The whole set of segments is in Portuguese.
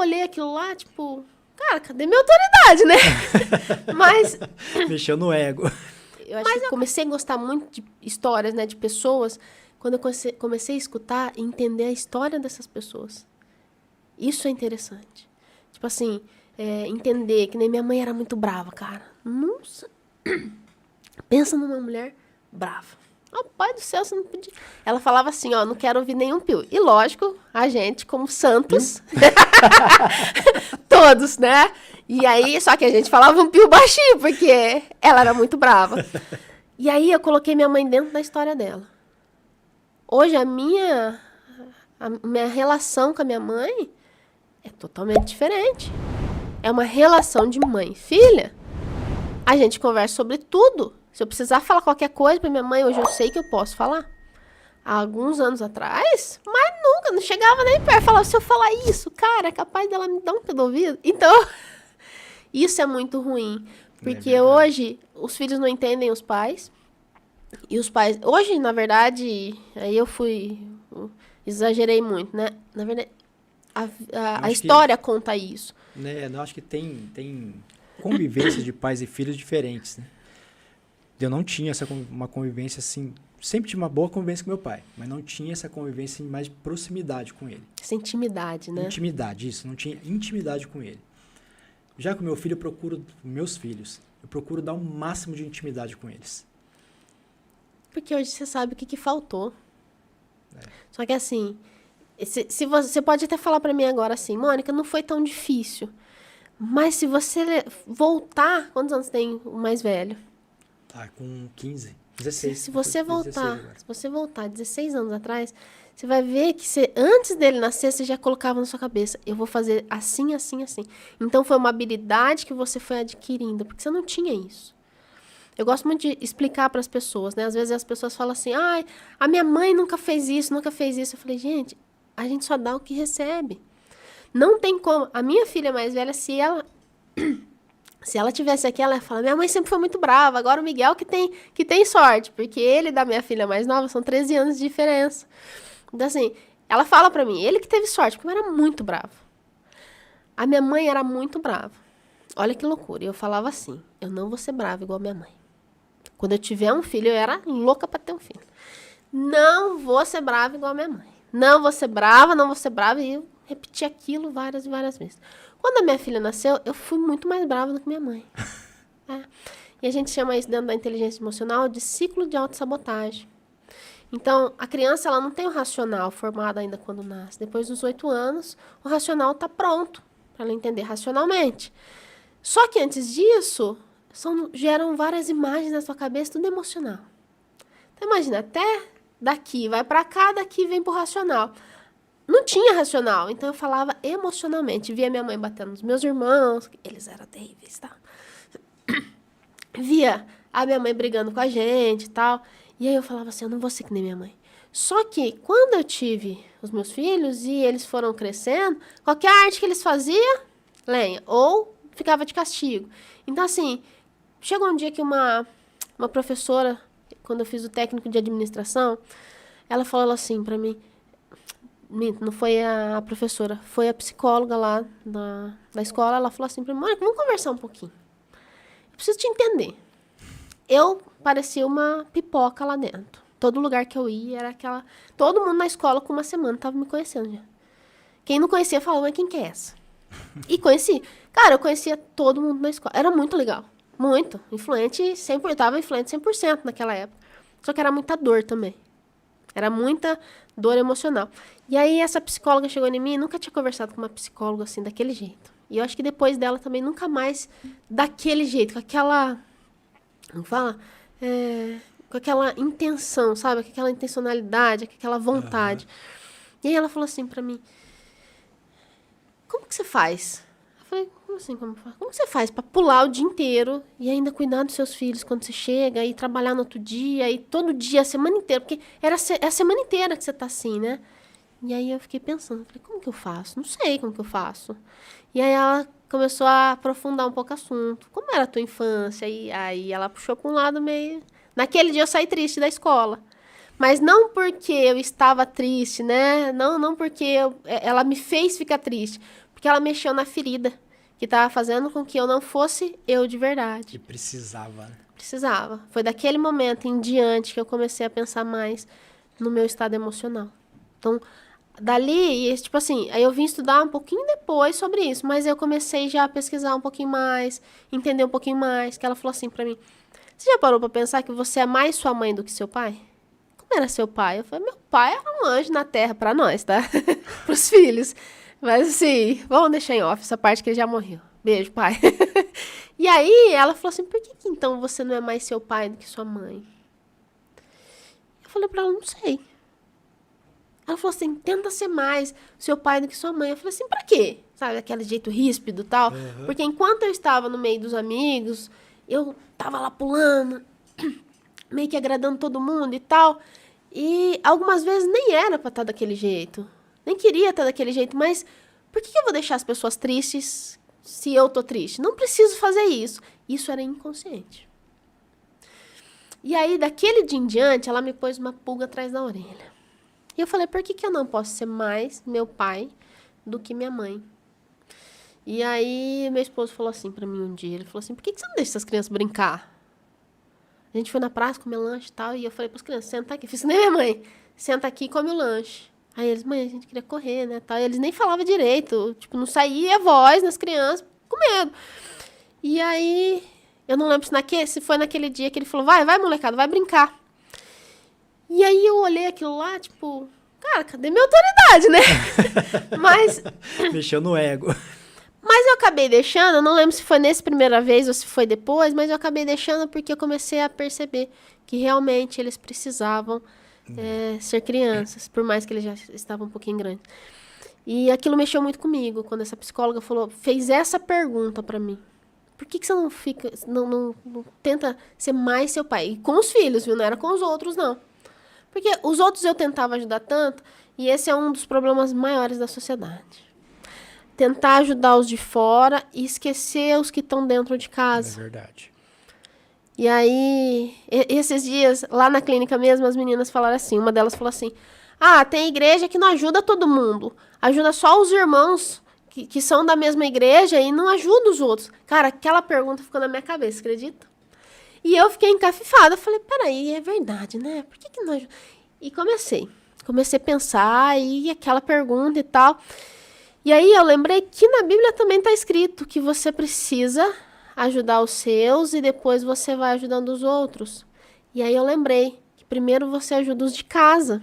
olhei aquilo lá, tipo... Cara, cadê minha autoridade, né? Mas... Mexeu no ego. Eu acho que eu comecei a gostar muito de histórias, né? De pessoas. Quando eu comecei a escutar e entender a história dessas pessoas. Isso é interessante. Tipo assim, entender que nem minha mãe era muito brava, cara. Nossa. Pensa numa mulher brava. Oh, pai do céu, você não podia... Ela falava assim, ó, não quero ouvir nenhum pio. E lógico, a gente, como santos... Todos, né? E aí, só que a gente falava um pio baixinho, porque ela era muito brava. E aí, eu coloquei minha mãe dentro da história dela. Hoje, a minha relação com a minha mãe é totalmente diferente. É uma relação de mãe e filha. A gente conversa sobre tudo. Se eu precisar falar qualquer coisa pra minha mãe, hoje eu sei que eu posso falar. Há alguns anos atrás, mas nunca, não chegava nem perto. Falava, se eu falar isso, cara, é capaz dela me dar um pé do ouvido. Então, isso é muito ruim. Porque hoje, os filhos não entendem os pais. E os pais... Hoje, na verdade, aí eu exagerei muito, né? Na verdade, a história conta isso. Né, eu acho que tem convivência de pais e filhos diferentes, né? Eu não tinha uma convivência assim... Sempre tive uma boa convivência com meu pai, mas não tinha essa convivência mais de proximidade com ele. Essa intimidade, né? Intimidade, isso. Não tinha intimidade com ele. Já com meu filho, meus filhos, eu procuro dar o máximo de intimidade com eles. Porque hoje você sabe o que faltou. Só que assim, se você pode até falar pra mim agora assim, Mônica, não foi tão difícil. Mas se você voltar... Quantos anos tem o mais velho? Tá, com 15. 16. Se você voltar 16 anos atrás, você vai ver que antes dele nascer, você já colocava na sua cabeça, eu vou fazer assim, assim, assim. Então, foi uma habilidade que você foi adquirindo, porque você não tinha isso. Eu gosto muito de explicar para as pessoas, né? Às vezes as pessoas falam assim, a minha mãe nunca fez isso, nunca fez isso. Eu falei, gente, a gente só dá o que recebe. Não tem como. A minha filha mais velha, se ela tivesse aqui, ela ia falar, minha mãe sempre foi muito brava, agora o Miguel que tem sorte, porque ele e da minha filha mais nova são 13 anos de diferença. Então, assim, ela fala pra mim, ele que teve sorte, porque eu era muito brava. A minha mãe era muito brava. Olha que loucura. E eu falava assim, eu não vou ser brava igual a minha mãe. Quando eu tiver um filho, eu era louca pra ter um filho. Não vou ser brava igual a minha mãe. Não vou ser brava, não vou ser brava. E eu repeti aquilo várias e várias vezes. Quando a minha filha nasceu, eu fui muito mais brava do que minha mãe. E a gente chama isso dentro da inteligência emocional de ciclo de autossabotagem. Então, a criança ela não tem o racional formado ainda quando nasce. Depois dos 8 anos, o racional está pronto para ela entender racionalmente. Só que antes disso, geram várias imagens na sua cabeça, tudo emocional. Então, imagina, até daqui vai para cá, daqui vem pro racional. Não tinha racional, então eu falava emocionalmente. Via minha mãe batendo nos meus irmãos, eles eram terríveis, tá? Via a minha mãe brigando com a gente e tal. E aí eu falava assim, eu não vou ser que nem minha mãe. Só que quando eu tive os meus filhos e eles foram crescendo, qualquer arte que eles faziam, lenha, ou ficava de castigo. Então assim, chegou um dia que uma professora, quando eu fiz o técnico de administração, ela falou assim pra mim, não foi a professora, foi a psicóloga lá da escola. Ela falou assim pra mim, Mônica, vamos conversar um pouquinho. Eu preciso te entender. Eu parecia uma pipoca lá dentro. Todo lugar que eu ia era aquela... Todo mundo na escola com uma semana tava me conhecendo já. Quem não conhecia falava, mas quem que é essa? E conheci. Cara, eu conhecia todo mundo na escola. Era muito legal. Muito. Influente 100%. Eu tava influente 100% naquela época. Só que era muita dor também. Era muita dor emocional. E aí essa psicóloga chegou em mim e nunca tinha conversado com uma psicóloga assim, daquele jeito. E eu acho que depois dela também nunca mais daquele jeito, com aquela... Como fala? Com aquela intenção, sabe? Com aquela intencionalidade, com aquela vontade. E aí ela falou assim pra mim, como que você faz? Eu falei, como assim? Como você faz pra pular o dia inteiro e ainda cuidar dos seus filhos quando você chega e trabalhar no outro dia e todo dia, a semana inteira? Porque é a semana inteira que você tá assim, né? E aí eu fiquei pensando, falei, como que eu faço? Não sei como que eu faço. E aí ela começou a aprofundar um pouco o assunto. Como era a tua infância? E aí ela puxou pra um lado meio... Naquele dia eu saí triste da escola. Mas não porque eu estava triste, né? Não porque ela me fez ficar triste. Porque ela mexeu na ferida, que estava fazendo com que eu não fosse eu de verdade. E precisava, né? Precisava. Foi daquele momento em diante que eu comecei a pensar mais no meu estado emocional. Então, dali, tipo assim, aí eu vim estudar um pouquinho depois sobre isso, mas eu comecei já a pesquisar um pouquinho mais, entender um pouquinho mais, que ela falou assim pra mim, você já parou pra pensar que você é mais sua mãe do que seu pai? Como era seu pai? Eu falei, meu pai era um anjo na terra pra nós, tá? Pros filhos. Mas assim, vamos deixar em off essa parte que ele já morreu. Beijo, pai. E aí, ela falou assim, por que então você não é mais seu pai do que sua mãe? Eu falei pra ela, não sei. Ela falou assim, tenta ser mais seu pai do que sua mãe. Eu falei assim, pra quê? Sabe, aquele jeito ríspido e tal. Uhum. Porque enquanto eu estava no meio dos amigos, eu tava lá pulando, meio que agradando todo mundo e tal. E algumas vezes nem era pra estar daquele jeito. Nem queria estar daquele jeito, mas por que eu vou deixar as pessoas tristes se eu tô triste? Não preciso fazer isso. Isso era inconsciente. E aí, daquele dia em diante, ela me pôs uma pulga atrás da orelha. E eu falei, por que eu não posso ser mais meu pai do que minha mãe? E aí, meu esposo falou assim pra mim um dia, ele falou assim, por que você não deixa essas crianças brincar? A gente foi na praça comer lanche e tal, e eu falei pras crianças, senta aqui, fiz que nem minha mãe, senta aqui e come o lanche. Aí eles, mãe, a gente queria correr, né, tal, e eles nem falavam direito, tipo, não saía voz nas crianças, com medo. E aí, eu não lembro se foi naquele dia que ele falou, vai molecada, vai brincar. E aí eu olhei aquilo lá, tipo, cara, cadê minha autoridade, né? Mas Mexeu no ego. Mas eu acabei deixando, eu não lembro se foi nessa primeira vez ou se foi depois, mas eu acabei deixando porque eu comecei a perceber que realmente eles precisavam ser crianças, por mais que eles já estavam um pouquinho grandes. E aquilo mexeu muito comigo, quando essa psicóloga fez essa pergunta pra mim. Por que você não fica, não tenta ser mais seu pai? E com os filhos, viu? Não era com os outros, não. Porque os outros eu tentava ajudar tanto, e esse é um dos problemas maiores da sociedade. Tentar ajudar os de fora e esquecer os que estão dentro de casa. É verdade. E aí, esses dias, lá na clínica mesmo, as meninas falaram assim, uma delas falou assim, tem igreja que não ajuda todo mundo, ajuda só os irmãos que são da mesma igreja e não ajuda os outros. Cara, aquela pergunta ficou na minha cabeça, acredita? E eu fiquei encafifada, falei, peraí, é verdade, né? Por que não ajuda? E comecei a pensar, e aquela pergunta e tal. E aí eu lembrei que na Bíblia também está escrito que você precisa ajudar os seus e depois você vai ajudando os outros. E aí eu lembrei que primeiro você ajuda os de casa.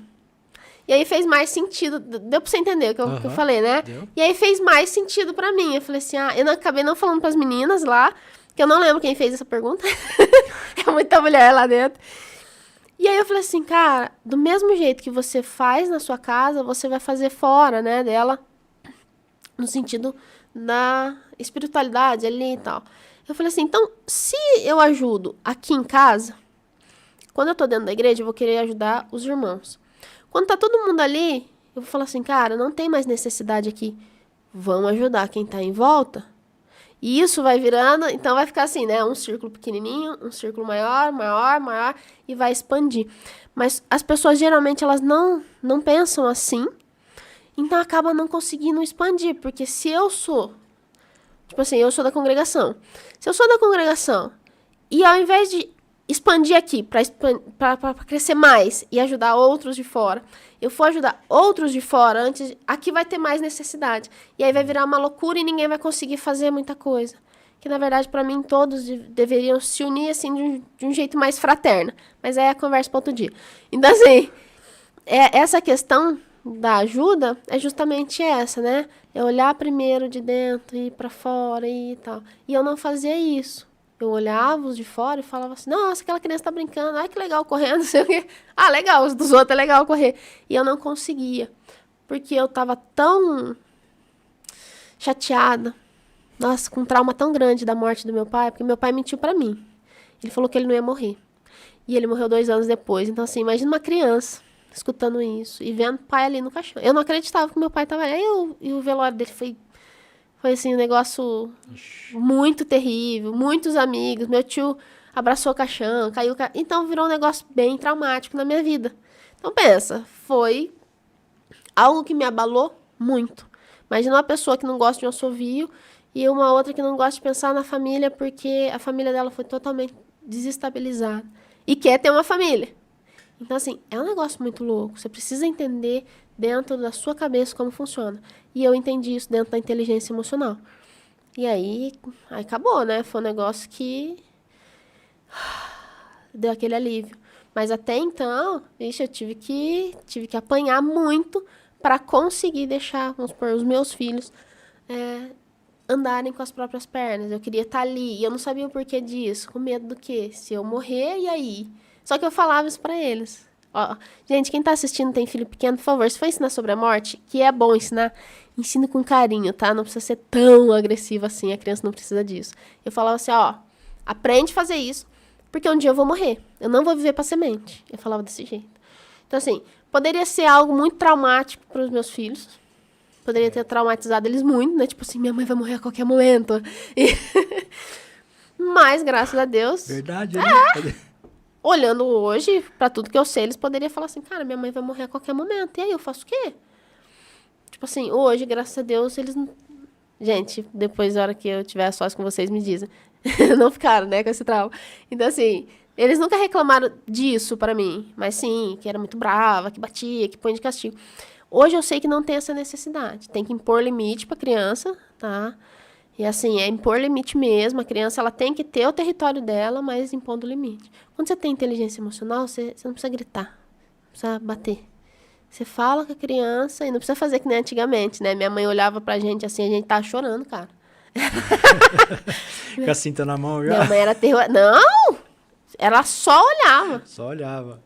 E aí fez mais sentido, deu pra você entender o que eu falei, né? Deu. E aí fez mais sentido pra mim. Eu falei assim, eu acabei não falando pras meninas lá, que eu não lembro quem fez essa pergunta. É muita mulher lá dentro. E aí eu falei assim, cara, do mesmo jeito que você faz na sua casa, você vai fazer fora, né, dela. No sentido da espiritualidade ali e tal. Eu falei assim, então, se eu ajudo aqui em casa, quando eu tô dentro da igreja, eu vou querer ajudar os irmãos. Quando tá todo mundo ali, eu vou falar assim, cara, não tem mais necessidade aqui. Vamos ajudar quem tá em volta. E isso vai virando, então vai ficar assim, né? Um círculo pequenininho, um círculo maior, e vai expandir. Mas as pessoas, geralmente, elas não pensam assim. Então, acaba não conseguindo expandir, porque se eu sou, tipo assim, eu sou da congregação. Se eu sou da congregação, e ao invés de expandir aqui, para crescer mais e ajudar outros de fora, eu for ajudar outros de fora, antes, aqui vai ter mais necessidade. E aí vai virar uma loucura e ninguém vai conseguir fazer muita coisa. Que, na verdade, para mim, todos deveriam se unir, assim, de um jeito mais fraterno. Mas aí é a conversa para outro dia. Então, assim, essa questão da ajuda é justamente essa, né? É olhar primeiro de dentro e ir pra fora e tal. E eu não fazia isso. Eu olhava os de fora e falava assim, nossa, aquela criança tá brincando, ai que legal correndo, não sei o quê. Legal, os dos outros é legal correr. E eu não conseguia, porque eu tava tão chateada, nossa, com um trauma tão grande da morte do meu pai, porque meu pai mentiu pra mim. Ele falou que ele não ia morrer. E ele morreu 2 anos depois. Então, assim, imagina uma criança escutando isso e vendo o pai ali no caixão. Eu não acreditava que meu pai estava aí. E o velório dele foi assim, um negócio muito terrível. Muitos amigos. Meu tio abraçou o caixão, caiu. Então virou um negócio bem traumático na minha vida. Então, pensa, foi algo que me abalou muito. Imagina uma pessoa que não gosta de um assovio e uma outra que não gosta de pensar na família porque a família dela foi totalmente desestabilizada e quer ter uma família. Então, assim, é um negócio muito louco. Você precisa entender dentro da sua cabeça como funciona. E eu entendi isso dentro da inteligência emocional. E aí acabou, né? Foi um negócio que deu aquele alívio. Mas até então, vixe, eu tive que apanhar muito para conseguir deixar, vamos supor, os meus filhos andarem com as próprias pernas. Eu queria estar ali e eu não sabia o porquê disso. Com medo do quê? Se eu morrer, e aí? Só que eu falava isso pra eles. Ó, gente, quem tá assistindo tem filho pequeno, por favor, se for ensinar sobre a morte, que é bom ensinar, ensine com carinho, tá? Não precisa ser tão agressivo assim, a criança não precisa disso. Eu falava assim, ó, aprende a fazer isso, porque um dia eu vou morrer. Eu não vou viver pra semente. Eu falava desse jeito. Então, assim, poderia ser algo muito traumático pros meus filhos. Poderia ter traumatizado eles muito, né? Tipo assim, minha mãe vai morrer a qualquer momento. Mas, graças a Deus... Verdade, né? Olhando hoje, pra tudo que eu sei, eles poderiam falar assim, cara, minha mãe vai morrer a qualquer momento. E aí, eu faço o quê? Tipo assim, hoje, graças a Deus, eles não... Gente, depois da hora que eu tiver a sós com vocês, me dizem. Não ficaram, né, com esse trauma. Então, assim, eles nunca reclamaram disso pra mim. Mas sim, que era muito brava, que batia, que põe de castigo. Hoje eu sei que não tem essa necessidade. Tem que impor limite pra criança, tá? E assim, é impor limite mesmo. A criança, ela tem que ter o território dela, mas impondo limite. Quando você tem inteligência emocional, você não precisa gritar. Não precisa bater. Você fala com a criança e não precisa fazer que nem antigamente, né? Minha mãe olhava pra gente assim, a gente tava chorando, cara. Com a cinta na mão já. Minha mãe era terror... Não! Ela só olhava. Só olhava.